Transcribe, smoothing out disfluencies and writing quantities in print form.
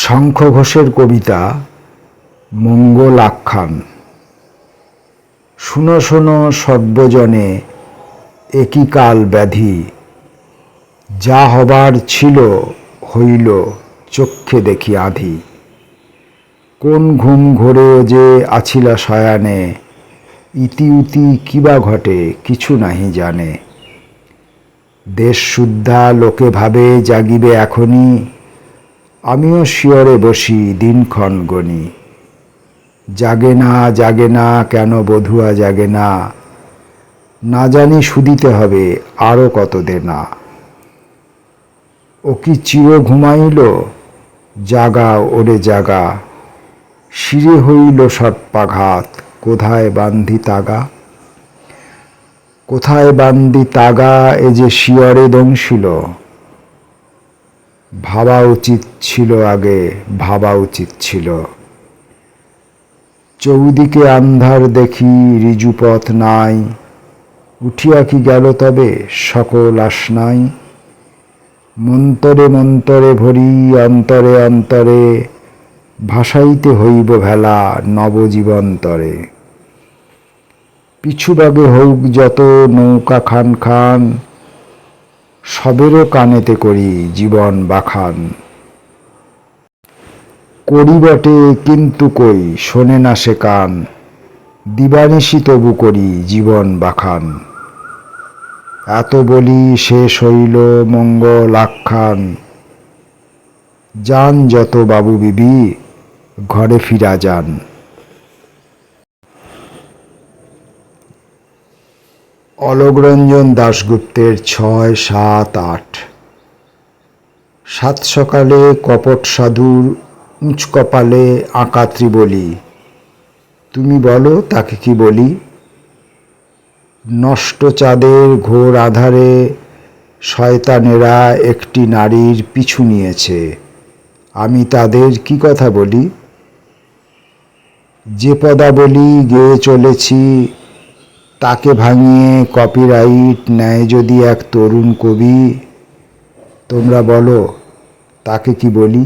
শঙ্খ ঘোষের কবিতা মঙ্গল আখ্যান। শুনো শোনো সর্বজনে একই কাল ব্যাধি, যা হবার ছিল হইল চক্ষে দেখি আঁধি। কোন ঘুম ঘোরেও যে আছিলা শয়ানে, ইতি উতি কিবা ঘটে কিছু নাহি জানে। দেশ শুদ্ধা লোকে ভাবে জাগিবে এখনি, আমিও শিয়রে বসি দিনক্ষণ গণি। জাগে না কেন বধুয়া জাগে না, না জানি শুধিতে হবে আরও কত দেনা। ও কি চির ঘুমাইল, জাগা ওরে জাগা, শিরে হইল সর্পাঘাত, কোথায় বান্ধি তাগা। কোথায় বান্ধি তাগা এ যে শিয়রে দংশিল, ভাবা উচিত ছিল আগে, ভাবা উচিত ছিল। চৌদিকে আন্ধার দেখি ঋজুপথ নাই, উঠিয়া কি গেল তবে সকল আশনাই। মন্তরে মন্তরে ভরি অন্তরে অন্তরে, ভাসাইতে হইব ভেলা নবজীবন্তরে। পিছুবাগে হউক যত নৌকা খান খান, সবেরও কানেতে করি জীবন বাখান। করি বটে কিন্তু কই শোনে না সে কান, দিবানিশি তবু করি জীবন বাখান। এত বলি শেষ হইল মঙ্গল আখ্যান, যান যত বাবু বিবি ঘরে ফিরা যান। অলোকরঞ্জন দাশগুপ্তের ৬, ৭, ৮। সাত সকালে কপট সাধুর উঁচ কপালে আঁকা ত্রিবলি, তুমি বলো তাকে কি বলি। নষ্ট চাঁদের ঘোর আধারে শয়তানেরা একটি নারীর পিছু নিয়েছে, আমি তাদের কি কথা বলি। যে পদাবলী গেয়ে চলেছি, তাকে ভাঙিয়ে কপিরাইট নেয় যদি এক তরুণ কবি, তোমরা বলো তাকে কি বলি।